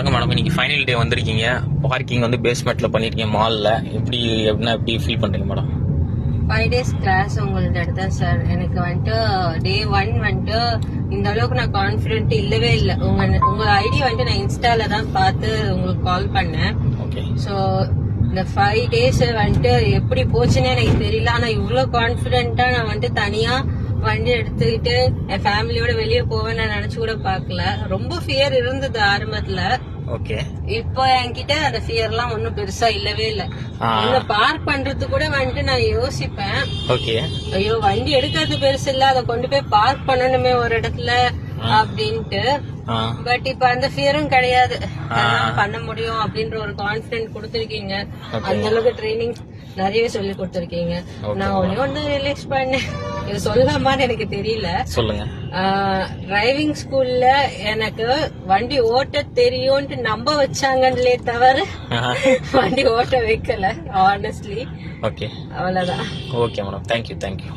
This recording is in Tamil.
வணக்கம் மேடம். இன்னைக்கு ஃபைனல் டே வந்திருக்கீங்க. பார்க்கிங் வந்து பேஸ்மெண்ட்ல பண்ணிருக்கீங்க மால்ல. எப்படி ஃபீல் பண்றீங்க மேடம்? 5 days கிளாஸ் உங்கள்ட்ட எடுத்தேன் சார். எனக்கு வந்துட்டு டே 1 வந்துட்டு இந்த அளவுக்கு நான் கான்ஃபிடென்ட் இல்லவே இல்லை. உங்க ஐடி வந்துட்டு நான் இன்ஸ்டால தான் பார்த்து உங்களுக்கு கால் பண்ணேன். ஓகே. ஸோ இந்த 5 days வந்துட்டு எப்படி போச்சுன்னு எனக்கு தெரியல. ஆனா இவ்வளவு கான்ஃபிடென்ட்டா நான் வந்துட்டு தனியா வண்டி எடுத்துக்கிட்டு என் ஃபேமிலியோட வெளியே போவேன் நான் நினைச்சு கூட பாக்கல. ரொம்ப ஃபியர் இருந்தது ஆரம்பத்துல. ஓகே. இப்போ என்கிட்ட அந்த ஃபியர் எல்லாம் ஒன்னும் பெருசா இல்லவே இல்ல. பார்க் பண்றது கூட வந்துட்டு நான் யோசிப்பேன். ஓகே. ஐயோ வண்டி எடுக்கிறது பெருசு இல்ல, அதை கொண்டு போய் பார்க் பண்ணணுமே ஒரு இடத்துல அப்படின்ட்டு. பட் இப்ப அந்த ஃபியரும் கிடையாது. பண்ண முடியும் அப்படின்ற ஒரு கான்பிடன்ட் கொடுத்திருக்கீங்க. அந்த அளவுக்கு ட்ரைனிங் நிறைய சொல்லி கொடுத்திருக்கீங்க. நான் ஒண்ணு ரிலீஸ் பண்ணேன், இது சொல்லாமான்னு எனக்கு தெரியல. சொல்லுங்க. டிரைவிங் ஸ்கூல்ல எனக்கு வண்டி ஓட்ட தெரியும்னு நம்ப வச்சாங்களே தவிர வண்டி ஓட்ட வைக்கல. ஆனஸ்ட்லி. ஓகே. அவ்வளவுதான். Okay madam. தேங்க்யூ.